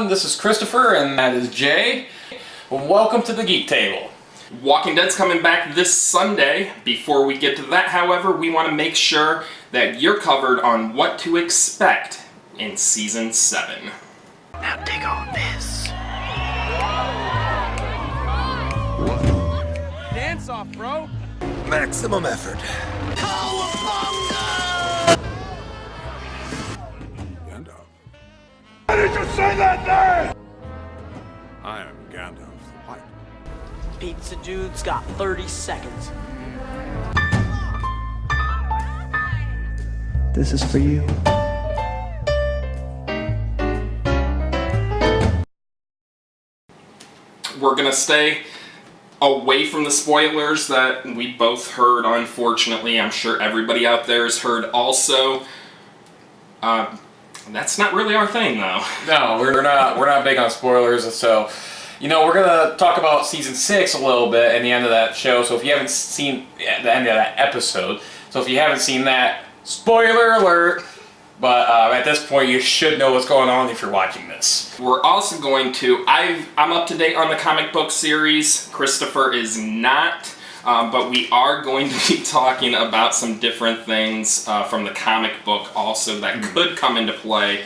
everyone, this is Christopher and that is Jay. Welcome to the Geek Table. Walking Dead's coming back this Sunday. Before we get to that, however, we want to make sure that you're covered on what to expect in Season 7. Now dig on this. Dance off, bro. Maximum effort. Gandalf. Why did you say that name? I am Gandalf the White. Pizza Dude's got 30 seconds. This is for you. We're going to stay away from the spoilers that we both heard, unfortunately. I'm sure everybody out there has heard also. That's not really our thing, though. No, we're not big on spoilers, so we're gonna talk about season 6 a little bit at the end of that show. So if you haven't seen the end of that episode, so if you haven't seen that, spoiler alert. But at this point, you should know what's going on if you're watching this. We're also going to, I'm up to date on the comic book series. Christopher is not, but we are going to be talking about some different things from the comic book also that could come into play.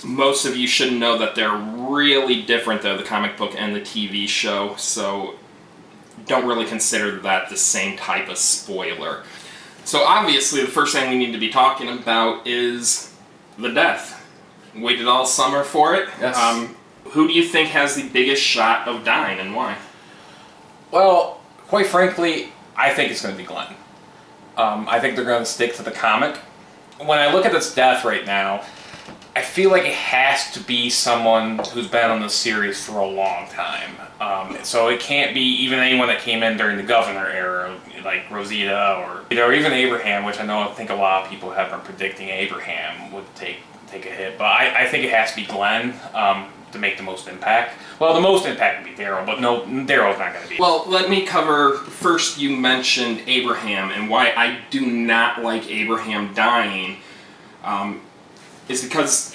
Most of you should know that they're really different, though, the comic book and the TV show, so don't really consider that the same type of spoiler. So obviously, the first thing we need to be talking about is the death. Waited all summer for it. Yes. Who do you think has the biggest shot of dying and why? Well, quite frankly, I think it's going to be Glenn. I think they're going to stick to the comic. When I look at this death right now, I feel like it has to be someone who's been on the series for a long time. So it can't be even anyone that came in during the Governor era, like Rosita or even Abraham, which I think a lot of people have been predicting Abraham would take a hit. But I think it has to be Glenn to make the most impact. Well, the most impact would be Daryl, but no, Daryl's not going to be. Well, let me cover, first you mentioned Abraham, and why I do not like Abraham dying is because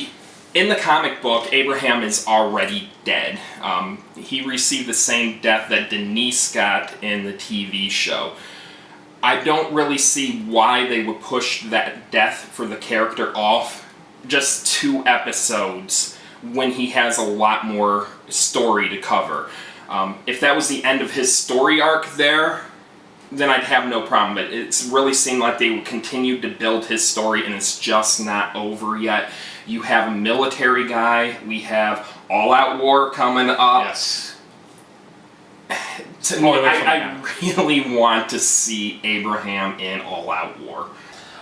in the comic book, Abraham is already dead. He received the same death that Denise got in the TV show. I don't really see why they would push that death for the character off just 2 episodes when he has a lot more story to cover. If that was the end of his story arc there, then I'd have no problem. But it's really seemed like they would continue to build his story, and it's just not over yet. You have a military guy. We have All-Out War coming up. Yes. To me, I really want to see Abraham in All-Out War.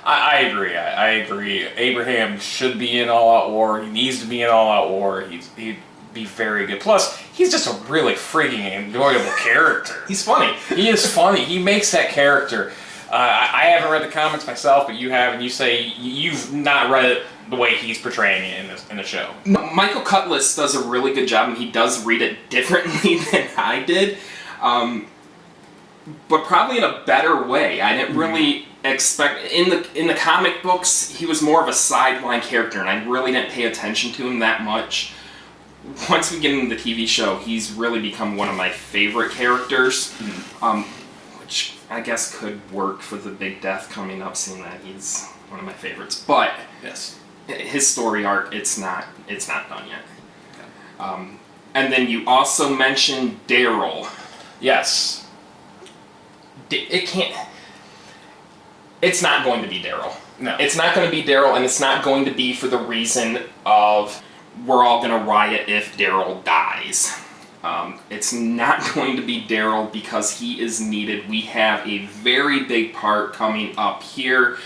I agree. I agree. Abraham should be in All-Out War. He needs to be in All-Out War. He'd be very good. Plus, he's just a really freaking enjoyable character. He's funny. He is funny. He makes that character. I haven't read the comics myself, but you have, and you say you've not read it the way he's portraying it in the show. Michael Cutlass does a really good job, and he does read it differently than I did, but probably in a better way. I didn't really expect in the comic books he was more of a sideline character, and I really didn't pay attention to him that much. Once we get into the TV show, he's really become one of my favorite characters, which I guess could work for the big death coming up, seeing that he's one of my favorites. But Yes. his story arc, it's not done yet. Okay. And then you also mentioned Daryl. Yes. It's not going to be Daryl. No. It's not going to be Daryl, and it's not going to be for the reason of we're all going to riot if Daryl dies. It's not going to be Daryl because he is needed. We have a very big part coming up here.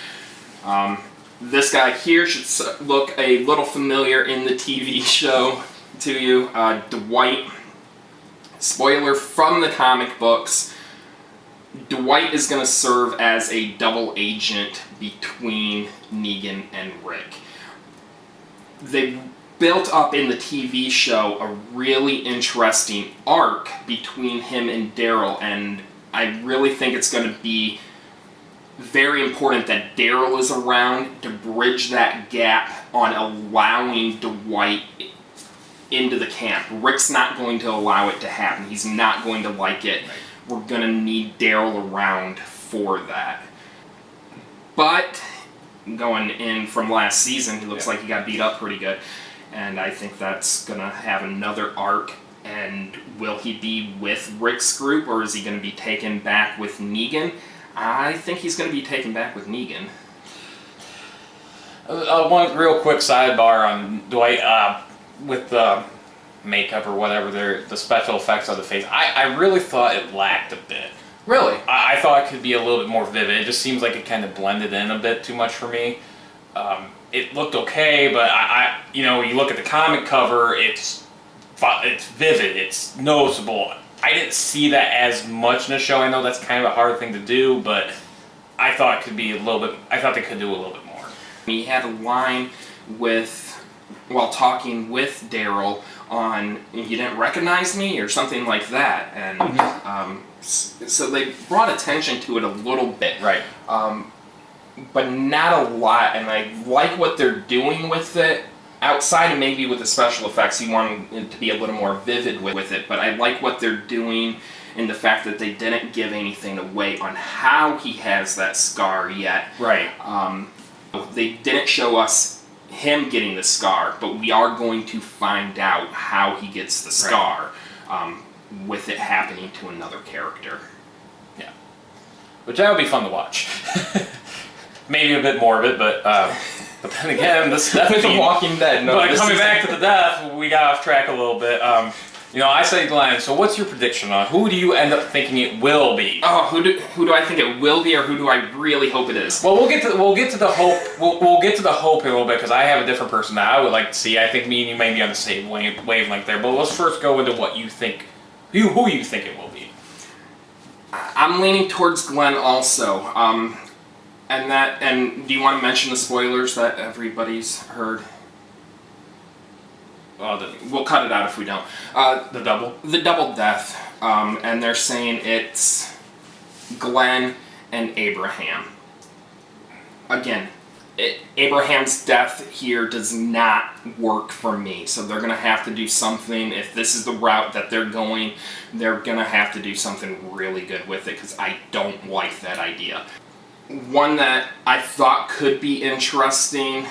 This guy here should look a little familiar in the TV show to you. Dwight. Spoiler from the comic books. Dwight is going to serve as a double agent between Negan and Rick. They built up in the TV show a really interesting arc between him and Daryl, and I really think it's going to be very important that Daryl is around to bridge that gap on allowing Dwight into the camp. Rick's not going to allow it to happen. He's not going to like it. We're going to need Daryl around for that. But going in from last season, he looks like he got beat up pretty good. And I think that's going to have another arc. And will he be with Rick's group, or is he going to be taken back with Negan? I think he's going to be taken back with Negan. One real quick sidebar on Dwight with the makeup or whatever, the special effects on the face. I really thought it lacked a bit. Really? I thought it could be a little bit more vivid. It just seems like it kind of blended in a bit too much for me. It looked okay, but you look at the comic cover, it's vivid, it's noticeable. I didn't see that as much in the show. I know that's kind of a hard thing to do, but I thought it could be I thought they could do a little bit more. He had a line while talking with Daryl on, "You didn't recognize me?" or something like that, and so they brought attention to it a little bit, right? But not a lot, and I like what they're doing with it. Outside of maybe with the special effects, you want it to be a little more vivid with it, but I like what they're doing in the fact that they didn't give anything away on how he has that scar yet. Right. They didn't show us him getting the scar, but we are going to find out how he gets the scar, with it happening to another character. Yeah. Which that would be fun to watch. Maybe a bit morbid, but then again, this death With The Walking Dead. No, but coming back to the death, we got off track a little bit. I say Glenn. So, what's your prediction on who do you end up thinking it will be? Oh, who do I think it will be, or who do I really hope it is? Well, we'll get to the hope. We'll get to the hope in a little bit because I have a different person that I would like to see. I think me and you may be on the same wavelength there. But let's first go into what you think, who you think it will be. I'm leaning towards Glenn also. And do you want to mention the spoilers that everybody's heard? We'll cut it out if we don't. The double? The double death. And they're saying it's Glenn and Abraham. Again, Abraham's death here does not work for me. So they're going to have to do something. If this is the route that they're going, they're going to have to do something really good with it, because I don't like that idea. One that I thought could be interesting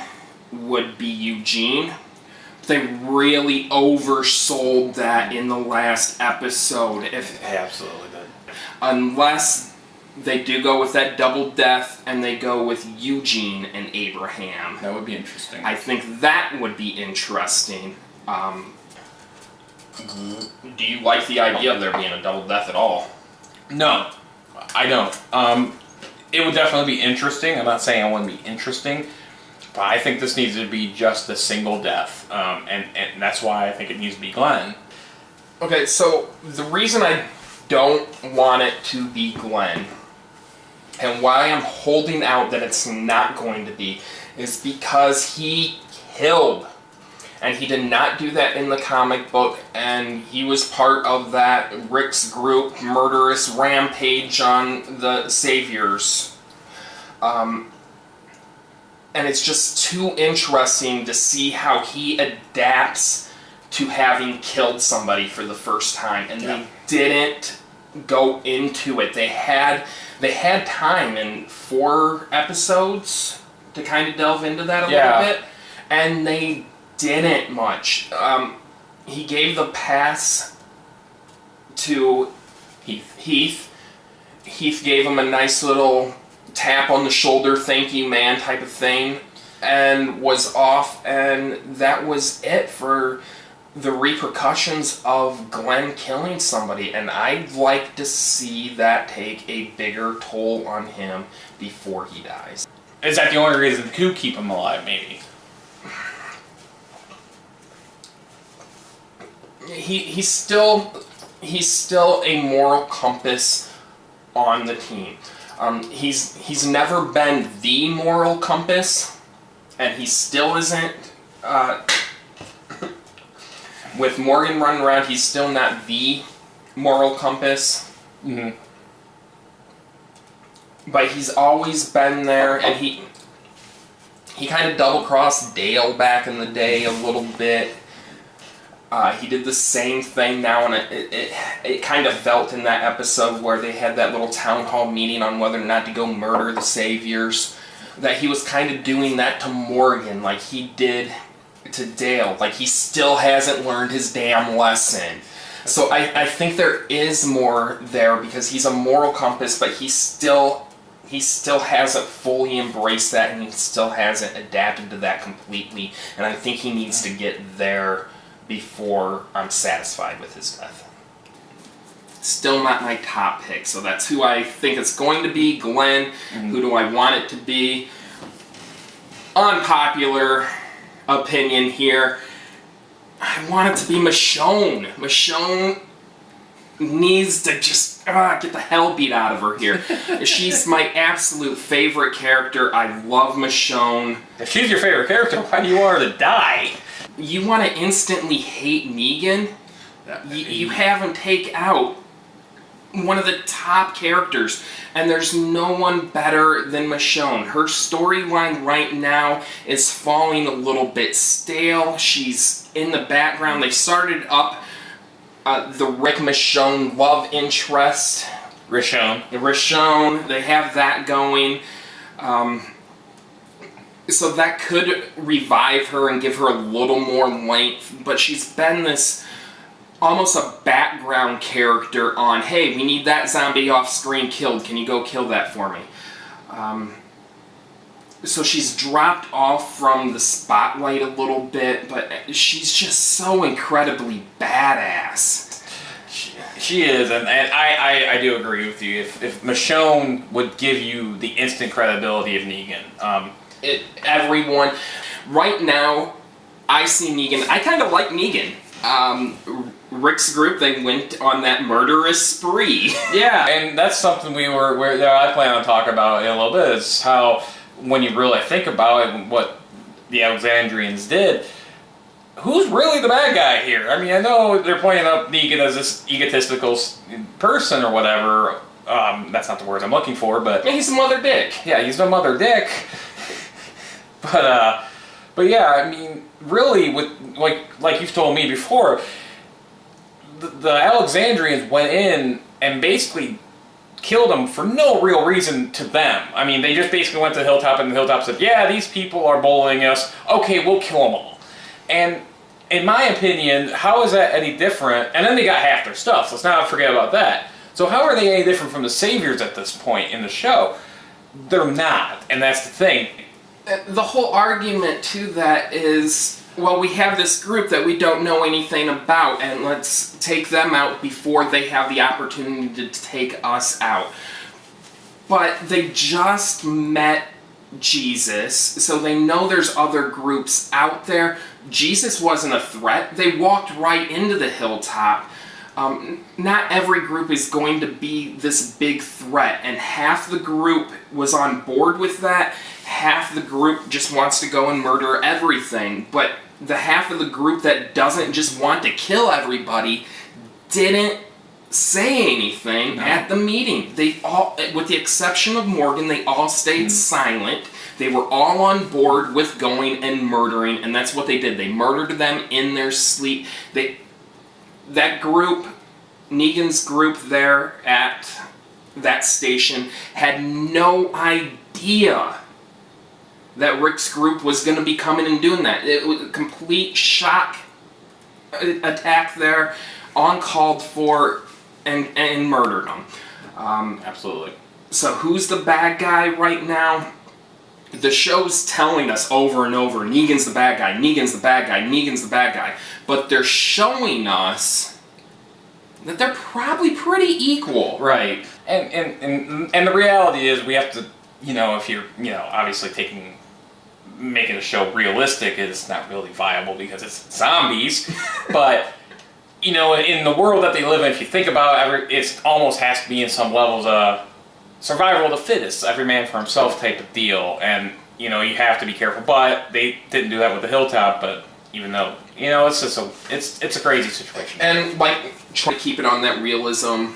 would be Eugene. They really oversold that in the last episode. They absolutely did. Unless they do go with that double death and they go with Eugene and Abraham. That would be interesting. I think that would be interesting. Do you like the idea of there being a double death at all? No, I don't. It would definitely be interesting. I'm not saying it wouldn't be interesting, but I think this needs to be just a single death, and that's why I think it needs to be Glenn. Okay, so the reason I don't want it to be Glenn, and why I'm holding out that it's not going to be, is because he killed. And he did not do that in the comic book, and he was part of that Rick's group murderous rampage on the Saviors. And it's just too interesting to see how he adapts to having killed somebody for the first time. And they didn't go into it. They had time in 4 episodes to kind of delve into that a little bit, and they didn't much. He gave the pass to Heath. Heath gave him a nice little tap on the shoulder, thank you man type of thing, and was off, and that was it for the repercussions of Glenn killing somebody, and I'd like to see that take a bigger toll on him before he dies. Is that the only reason to keep him alive, maybe? He's still a moral compass on the team. He's never been the moral compass, and he still isn't. With Morgan running around, he's still not the moral compass. Mm-hmm. but he's always been there, and he kind of double-crossed Dale back in the day a little bit. He did the same thing now, and it kind of felt in that episode where they had that little town hall meeting on whether or not to go murder the Saviors, that he was kind of doing that to Morgan like he did to Dale. Like, he still hasn't learned his damn lesson. So I think there is more there, because he's a moral compass, but he still hasn't fully embraced that, and he still hasn't adapted to that completely. And I think he needs to get there before I'm satisfied with his death. Still not my top pick, so that's who I think it's going to be. Glenn. Who do I want it to be? Unpopular opinion here. I want it to be Michonne. Michonne needs to just get the hell beat out of her here. She's my absolute favorite character. I love Michonne. If she's your favorite character, why do you want her to die? You want to instantly hate Negan? You have him take out one of the top characters, and there's no one better than Michonne. Her storyline right now is falling a little bit stale. She's in the background. They started up the Rick Michonne love interest. Rishon. They have that going. So that could revive her and give her a little more length, but she's been this almost a background character on, hey, we need that zombie off screen killed, can you go kill that for me? So she's dropped off from the spotlight a little bit, but she's just so incredibly badass. She is, and I do agree with you. If Michonne would give you the instant credibility of Negan, everyone right now, I see Negan. I kind of like Negan. Rick's group, they went on that murderous spree. Yeah, and that's something I plan on talking about in a little bit, is how, when you really think about it and what the Alexandrians did, who's really the bad guy here? I mean, I know they're playing up Negan as this egotistical person or whatever. That's not the words I'm looking for, but... Yeah, he's a mother dick. Yeah, he's a mother dick. But yeah, I mean, really, with like you've told me before, the Alexandrians went in and basically killed them for no real reason to them. I mean, they just basically went to the hilltop, and the hilltop said, yeah, these people are bullying us. Okay, we'll kill them all. And in my opinion, how is that any different? And then they got half their stuff, so let's not forget about that. So how are they any different from the Saviors at this point in the show? They're not, and that's the thing. The whole argument to that is, well, we have this group that we don't know anything about, and let's take them out before they have the opportunity to take us out. But they just met Jesus, so they know there's other groups out there. Jesus wasn't a threat. They walked right into the hilltop. Not every group is going to be this big threat, and half the group was on board with that. Half the group just wants to go and murder everything, but the half of the group that doesn't just want to kill everybody didn't say anything at the meeting. They all, with the exception of Morgan, they all stayed silent. They were all on board with going and murdering, and that's what they did. They murdered them in their sleep. That group, Negan's group there at that station, had no idea that Rick's group was going to be coming and doing that. It was a complete shock attack there, uncalled for, and murdered them. Absolutely. So who's the bad guy right now? The show's telling us over and over, Negan's the bad guy, Negan's the bad guy, Negan's the bad guy. But they're showing us that they're probably pretty equal. Right. And the reality is, we have to, if you're, obviously making a show realistic is not really viable because it's zombies. But, in the world that they live in, if you think about it, it almost has to be in some levels survival of the fittest, every man for himself type of deal. And, you have to be careful. But they didn't do that with the hilltop, but even though, it's just it's a crazy situation. And, try to keep it on that realism.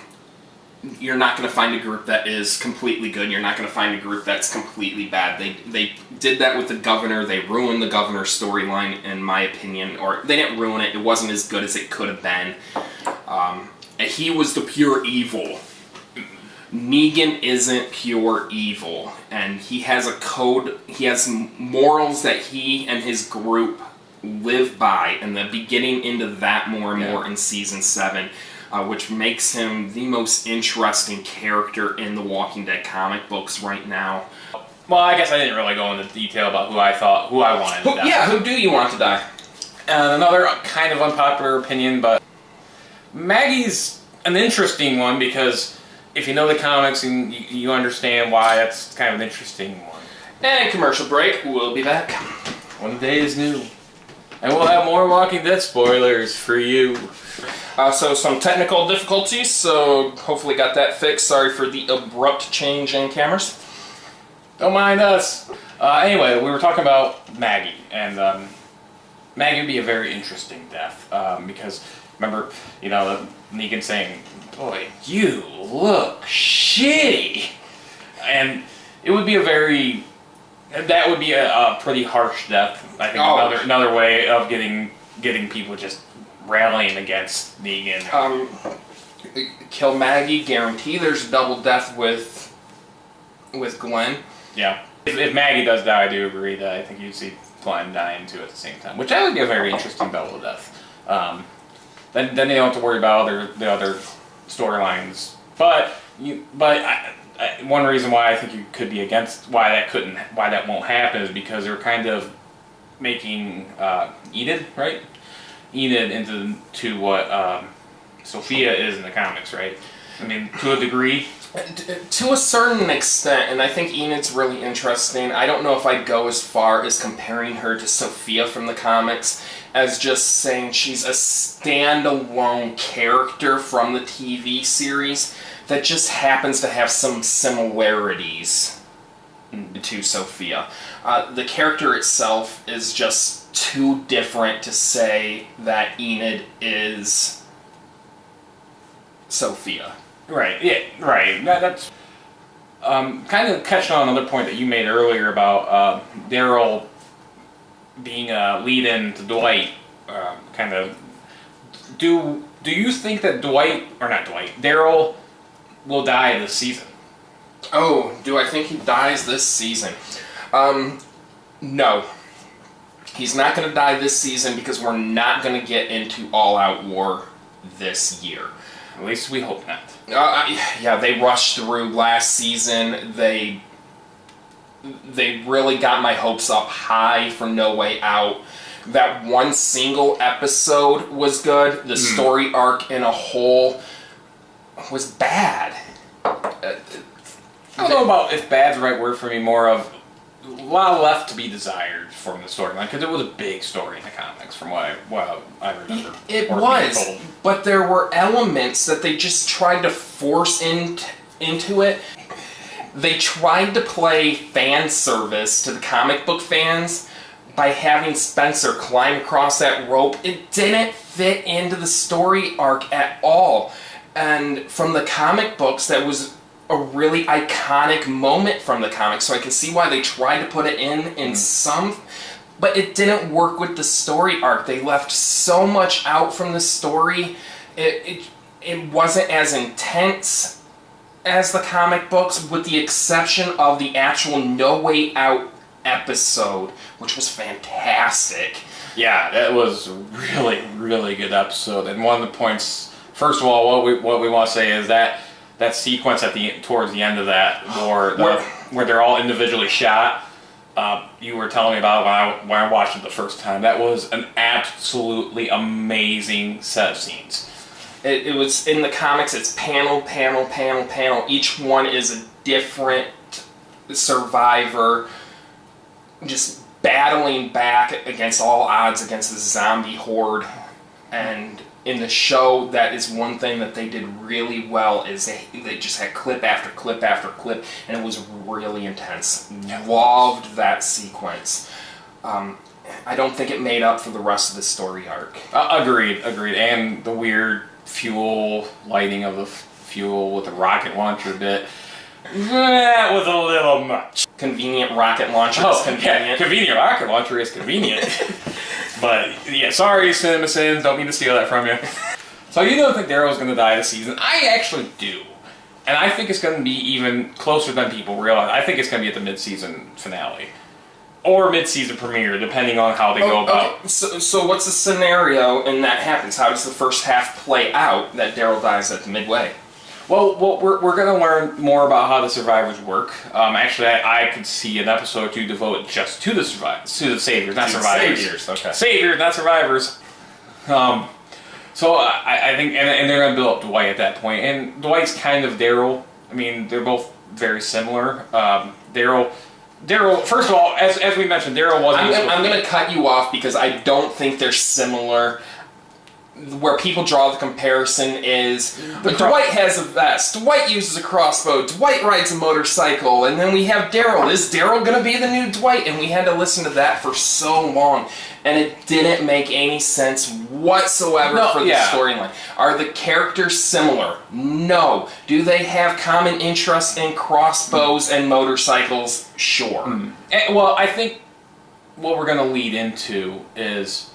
you're not going to find a group that is completely good. You're not going to find a group that's completely bad. They did that with the governor. They ruined the governor's storyline, in my opinion. Or they didn't ruin it. It wasn't as good as it could have been. And he was the pure evil. Negan isn't pure evil. And he has a code. He has morals that he and his group live by. And they're beginning into that more and more in Season 7. Which makes him the most interesting character in the Walking Dead comic books right now. Well, I guess I didn't really go into detail about who I wanted to die. Yeah, who do you want to die? Another kind of unpopular opinion, but Maggie's an interesting one because if you know the comics and you understand why that's kind of an interesting one. And commercial break, we'll be back. When the day is new. And we'll have more Walking Dead spoilers for you. So some technical difficulties, so hopefully got that fixed. Sorry for the abrupt change in cameras. Don't mind us. Anyway, we were talking about Maggie, and Maggie would be a very interesting death because remember, Negan saying, "Boy, you look shitty," and it would be that would be a pretty harsh death. I think another way of getting people just rallying against Negan. Kill Maggie, guarantee there's double death with Glenn. Yeah. If Maggie does die, I do agree that I think you'd see Glenn dying too at the same time, which that would be a very interesting double death. Then they don't have to worry about the other storylines. But one reason why I think you could be against why that won't happen is because they're kind of making Enid, right? Enid into what Sophia is in the comics, right? I mean, to a degree. To a certain extent, and I think Enid's really interesting. I don't know if I'd go as far as comparing her to Sophia from the comics as just saying she's a standalone character from the TV series that just happens to have some similarities to Sophia. The character itself is just too different to say that Enid is Sophia. Right, yeah, right. That's kind of catching on another point that you made earlier about Daryl being a lead-in to Dwight. Kind of, do you think that Daryl will die this season? Oh, do I think he dies this season? No. He's not going to die this season because we're not going to get into all-out war this year. At least we hope not. Yeah, they rushed through last season. They really got my hopes up high for No Way Out. That one single episode was good. The story arc in a whole was bad. I don't know about if bad's the right word for me, more of a lot left to be desired from the storyline, because it was a big story in the comics from what I remember. It was, but there were elements that they just tried to force into it. They tried to play fan service to the comic book fans by having Spencer climb across that rope. It didn't fit into the story arc at all. And from the comic books, that was a really iconic moment from the comics, so I can see why they tried to put it in some, but it didn't work with the story arc. They left so much out from the story. It wasn't as intense as the comic books, with the exception of the actual No Way Out episode, which was fantastic. Yeah, that was a really, really good episode. And one of the points, first of all, what we want to say is that sequence towards the end of that where they're all individually shot, you were telling me about when I watched it the first time. That was an absolutely amazing set of scenes. It was in the comics. It's panel, panel, panel, panel. Each one is a different survivor, just battling back against all odds against the zombie horde. And in the show, that is one thing that they did really well, is they just had clip after clip after clip, and it was really intense. Loved that sequence. I don't think it made up for the rest of the story arc. Agreed. And the weird fuel lighting of the fuel with a rocket launcher bit. That was a little much. Convenient rocket launcher is convenient. Yeah, convenient rocket launcher is convenient. But yeah, sorry, CinemaSins, don't mean to steal that from you. So you don't think Daryl's going to die this season? I actually do. And I think it's going to be even closer than people realize. I think it's going to be at the mid-season finale. Or mid-season premiere, depending on how they go about. Okay. So what's the scenario and that happens? How does the first half play out that Daryl dies at the midway? Well, we're going to learn more about how the survivors work. Actually, I could see an episode or two devoted just to the saviors, not survivors. Saviors, okay. Saviors, not survivors. So I think, and they're going to build up Dwight at that point. And Dwight's kind of Daryl. I mean, they're both very similar. Daryl, first of all, as we mentioned, Daryl wasn't... I'm going to cut you off because I don't think they're similar. Where people draw the comparison is Dwight has a vest, Dwight uses a crossbow, Dwight rides a motorcycle, and then we have Daryl. Is Daryl going to be the new Dwight? And we had to listen to that for so long, and it didn't make any sense whatsoever for the storyline. Are the characters similar? No. Do they have common interests in crossbows and motorcycles? Sure. Well, I think what we're going to lead into is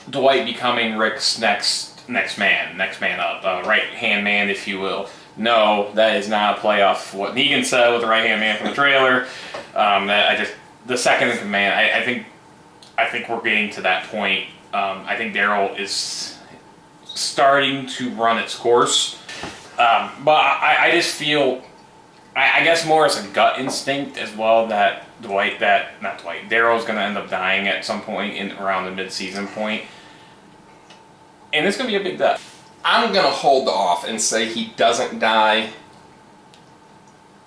Dwight becoming Rick's next man up, right-hand man, if you will. No, that is not a play off what Negan said with the right-hand man from the trailer. The second in command. I think we're getting to that point. I think Daryl is starting to run its course, but I just feel, I guess more as a gut instinct as well, that Daryl's going to end up dying at some point around the mid-season point. And it's going to be a big death. I'm going to hold off and say he doesn't die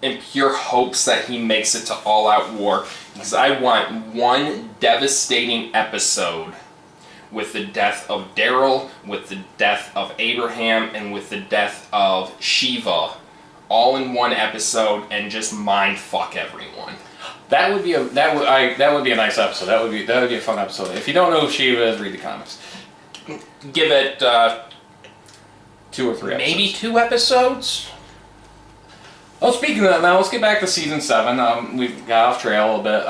in pure hopes that he makes it to all-out war. Because I want one devastating episode with the death of Daryl, with the death of Abraham, and with the death of Shiva, all in one episode, and just mind fuck everyone. That would be a nice episode. That would be a fun episode. If you don't know who Shiva is, read the comics. Give it 2 or 3 episodes. Maybe 2 episodes? Well, speaking of that, now let's get back to season 7. We've got off trail a little bit.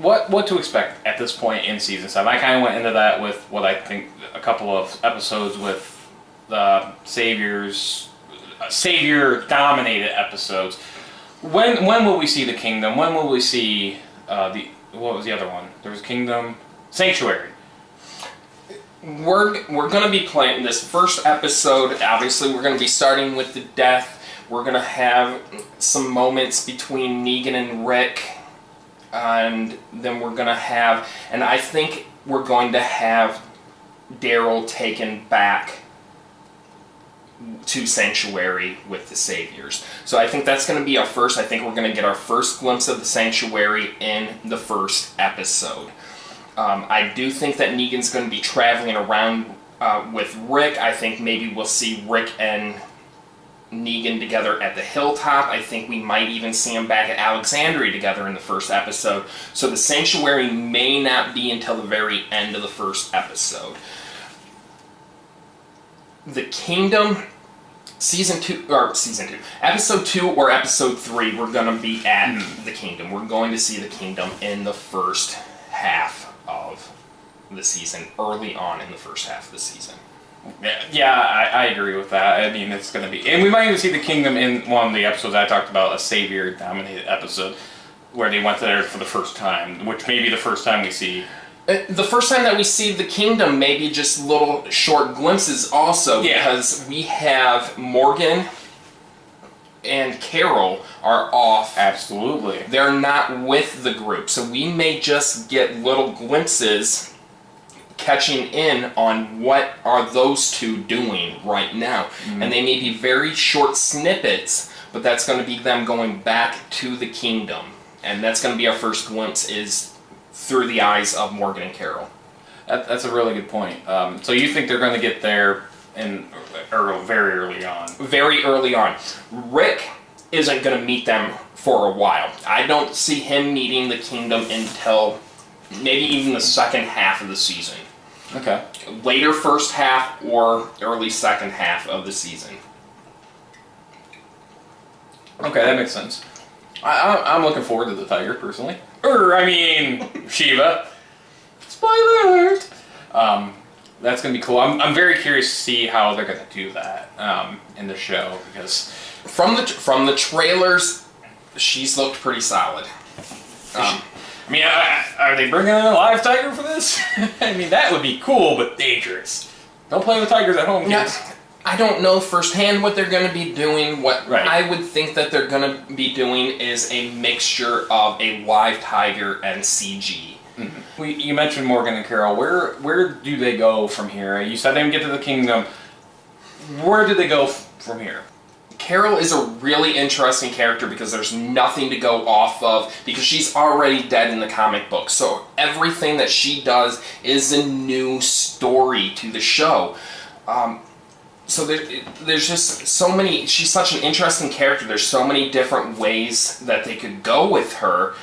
What to expect at this point in season 7? I kind of went into that with what I think a couple of episodes with the Savior-dominated episodes. When will we see the Kingdom? When will we see what was the other one? There was Kingdom, Sanctuary. We're going to be playing this first episode. Obviously, we're going to be starting with the death. We're going to have some moments between Negan and Rick, and then we're going to have, and I think we're going to have Daryl taken back to Sanctuary with the Saviors. So I think that's going to be our first. I think we're going to get our first glimpse of the Sanctuary in the first episode. I do think that Negan's going to be traveling around with Rick. I think maybe we'll see Rick and Negan together at the hilltop. I think we might even see them back at Alexandria together in the first episode. So the Sanctuary may not be until the very end of the first episode. The Kingdom, episode 2 or episode 3, we're going to be at the Kingdom. We're going to see the Kingdom in the first half of the season, early on in the first half of the season. Yeah, I agree with that. I mean, it's going to be... And we might even see the Kingdom in one of the episodes I talked about, a Savior-dominated episode, where they went there for the first time, which may be the first time we see... The first time that we see the Kingdom, maybe just little short glimpses also, because we have Morgan and Carol are off. Absolutely. They're not with the group, so we may just get little glimpses catching in on what are those two doing right now. And they may be very short snippets, but that's going to be them going back to the Kingdom. And that's going to be our first glimpse, is through the eyes of Morgan and Carol. That's a really good point. So you think they're going to get there very early on? Very early on. Rick isn't going to meet them for a while. I don't see him meeting the Kingdom until maybe even the second half of the season. Okay. Later first half or early second half of the season. Okay, that makes sense. I'm looking forward to the tiger, personally. Shiva. Spoiler alert! That's going to be cool. I'm very curious to see how they're going to do that in the show, because... From the trailers, she's looked pretty solid. Are they bringing in a live tiger for this? That would be cool, but dangerous. Don't play with tigers at home, kids. I don't know firsthand what they're going to be doing. What Right. I would think that they're going to be doing is a mixture of a live tiger and CG. Mm-hmm. You mentioned Morgan and Carol. Where do they go from here? You said they get to the kingdom. Where do they go from here? Carol is a really interesting character because there's nothing to go off of, because she's already dead in the comic book. So everything that she does is a new story to the show. So there's just so many... She's such an interesting character. There's so many different ways that they could go with her.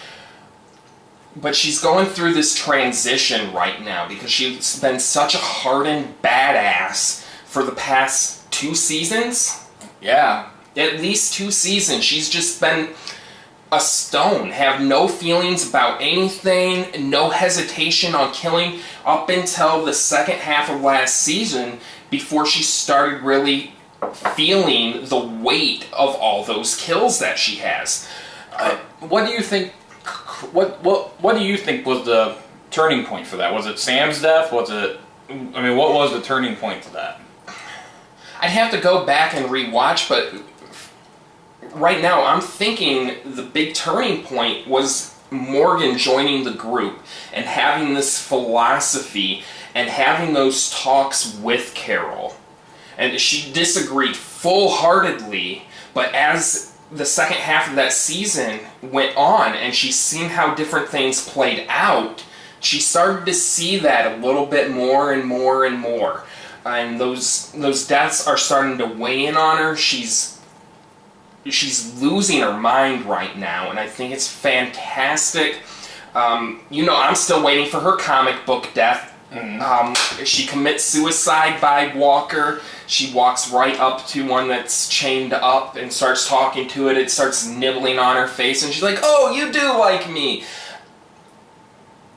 But she's going through this transition right now because she's been such a hardened badass for the past 2 seasons. Yeah. At least 2 seasons. She's just been a stone. Have no feelings about anything. No hesitation on killing up until the second half of last season, before she started really feeling the weight of all those kills that she has. What do you think? What do you think was the turning point for that? Was it Sam's death? Was it? What was the turning point to that? I'd have to go back and rewatch, but right now I'm thinking the big turning point was Morgan joining the group and having this philosophy and having those talks with Carol. And she disagreed full-heartedly, but as the second half of that season went on and she's seen how different things played out, she started to see that a little bit more and more and more. And those deaths are starting to weigh in on her. She's losing her mind right now, and I think it's fantastic. I'm still waiting for her comic book death. Mm-hmm. She commits suicide by Walker. She walks right up to one that's chained up and starts talking to it. It starts nibbling on her face, and she's like, "Oh, you do like me."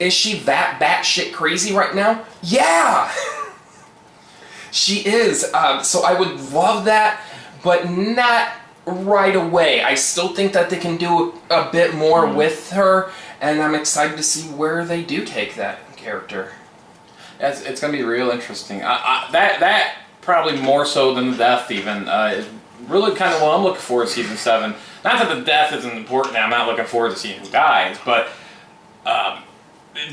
Is she that batshit crazy right now? Yeah! She is. So I would love that, but not right away. I still think that they can do a bit more with her, and I'm excited to see where they do take that character. It's going to be real interesting. That probably more so than the death even is really kind of what I'm looking for in season 7. Not that the death isn't important. I'm not looking forward to seeing who dies, but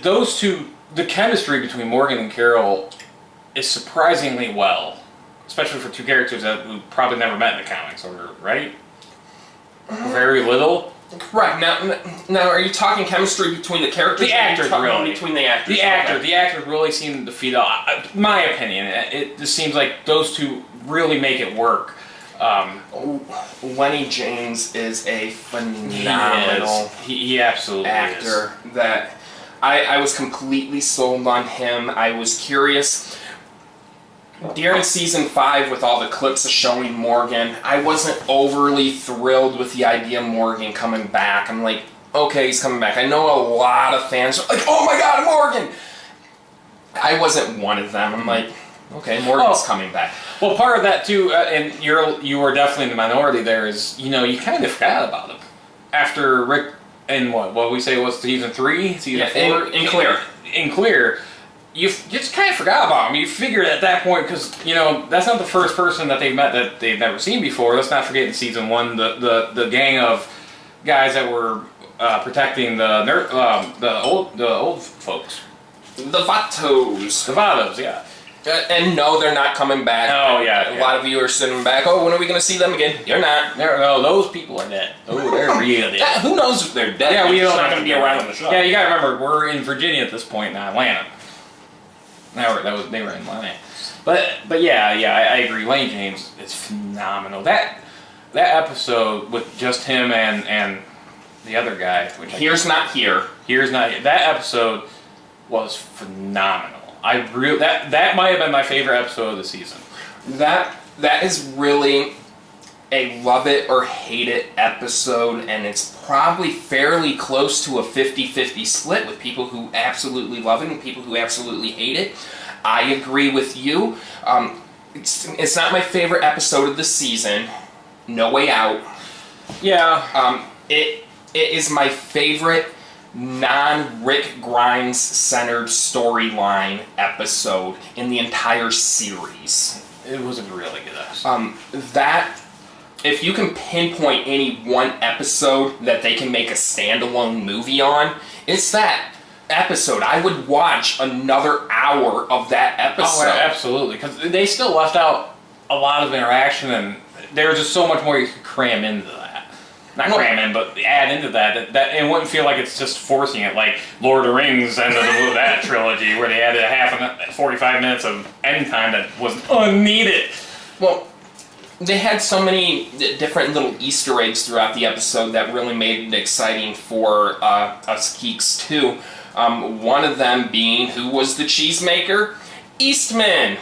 those two, the chemistry between Morgan and Carol is surprisingly well, especially for 2 characters that we probably never met in the comics, right? Very little. Correct. Now, are you talking chemistry between the characters? The actors, really. Between the actors. The actors really seem to feed off. My opinion, it just seems like those two really make it work. Lenny James is a phenomenal he absolutely actor. is. That I was completely sold on him. I was curious. During season 5, with all the clips of showing Morgan, I wasn't overly thrilled with the idea of Morgan coming back. I'm like, okay, he's coming back. I know a lot of fans are like, oh my god, Morgan! I wasn't one of them. I'm like, okay, Morgan's coming back. Well, part of that too, and you were definitely in the minority there, is, you kind of forgot about him. After Rick, in what we say was season 3? Season 4? In Clear. You just kind of forgot about him. You figured at that point, because, that's not the first person that they've met that they've never seen before. Let's not forget in season 1, the gang of guys that were protecting the old folks. The Vatos. The Vatos, yeah. And no, they're not coming back. Oh, yeah. A lot of you are sitting back, oh, when are we going to see them again? You're not. No, those people are dead. Oh, they're real dead. Who knows if they're dead? Yeah, we don't not going to be around on the show. Yeah, you got to remember, we're in Virginia at this point, not Atlanta. They were in Atlanta. But yeah, I agree. Lenny James is phenomenal. That episode with just him and the other guy. Here's Not Here. That episode was phenomenal. That might have been my favorite episode of the season. That is really a love it or hate it episode, and it's probably fairly close to a 50-50 split with people who absolutely love it and people who absolutely hate it. I agree with you. It's not my favorite episode of the season. No Way Out. Yeah. It is my favorite non-Rick Grimes centered storyline episode in the entire series. It was a really good episode. If you can pinpoint any one episode that they can make a standalone movie on, it's that episode. I would watch another hour of that episode. Oh, absolutely, because they still left out a lot of interaction, and there's just so much more you could cram into that. Not cram in, but add into that it wouldn't feel like it's just forcing it, like Lord of the Rings and that trilogy, where they added 45 minutes of end time that was unneeded. Well, they had so many different little Easter eggs throughout the episode that really made it exciting for us geeks too. One of them being, who was the cheesemaker? Eastman!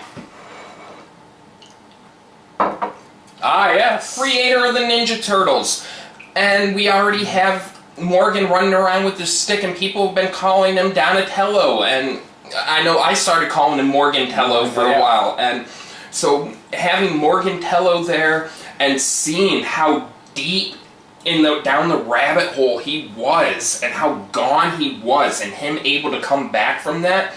Ah, yes. Creator of the Ninja Turtles. And we already have Morgan running around with this stick, and people have been calling him Donatello, and I know I started calling him Morgantello for a while, and so having Morgantello there and seeing how deep down the rabbit hole he was and how gone he was, and him able to come back from that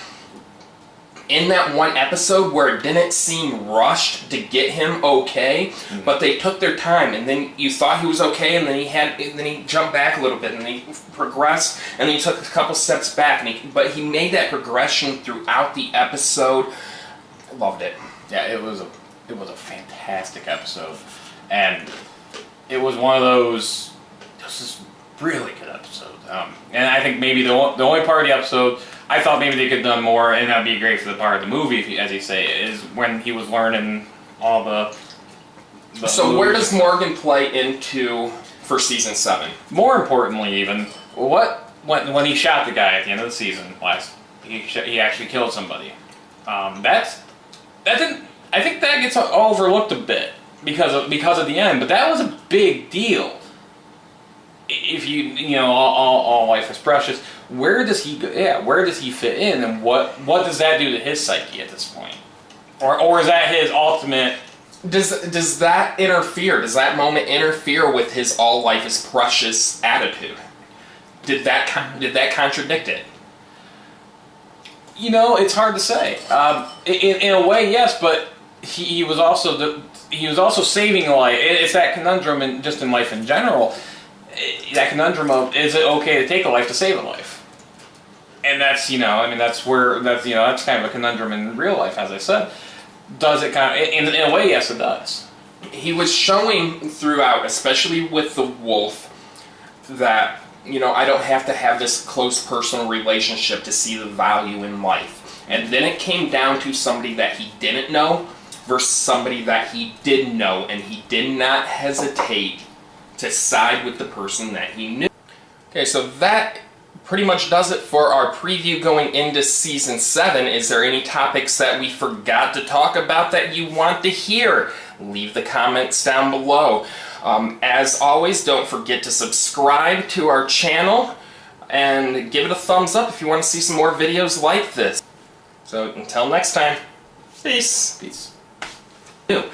in that one episode where it didn't seem rushed to get him okay, but they took their time, and then you thought he was okay, and then he jumped back a little bit, and he progressed, and then he took a couple steps back, but he made that progression throughout the episode. I loved it. Yeah, it was a fantastic episode, and it was one of those. This is really good episode, and I think maybe the only part of the episode I thought maybe they could have done more, and that'd be great for the part of the movie, as you say, is when he was learning all the so where does Morgan play into for season 7? More importantly, even when he shot the guy at the end of the season he actually killed somebody. I think that gets overlooked a bit because of the end, but that was a big deal. If all life is precious. Where does he go? Yeah, where does he fit in, and what does that do to his psyche at this point? Or is that his ultimate? Does that interfere? Does that moment interfere with his all life is precious attitude? Did that contradict it? It's hard to say. In a way, yes, but he was also saving a life. It's that conundrum, in life in general. That conundrum of, is it okay to take a life to save a life? And that's that's kind of a conundrum in real life, as I said. Does it kind of, in a way, yes, it does. He was showing throughout, especially with the wolf, that I don't have to have this close personal relationship to see the value in life. And then it came down to somebody that he didn't know versus somebody that he did know, and he did not hesitate to side with the person that he knew. Okay, so that pretty much does it for our preview going into Season 7. Is there any topics that we forgot to talk about that you want to hear? Leave the comments down below. As always, don't forget to subscribe to our channel and give it a thumbs up if you want to see some more videos like this. So until next time, peace. Peace. Right.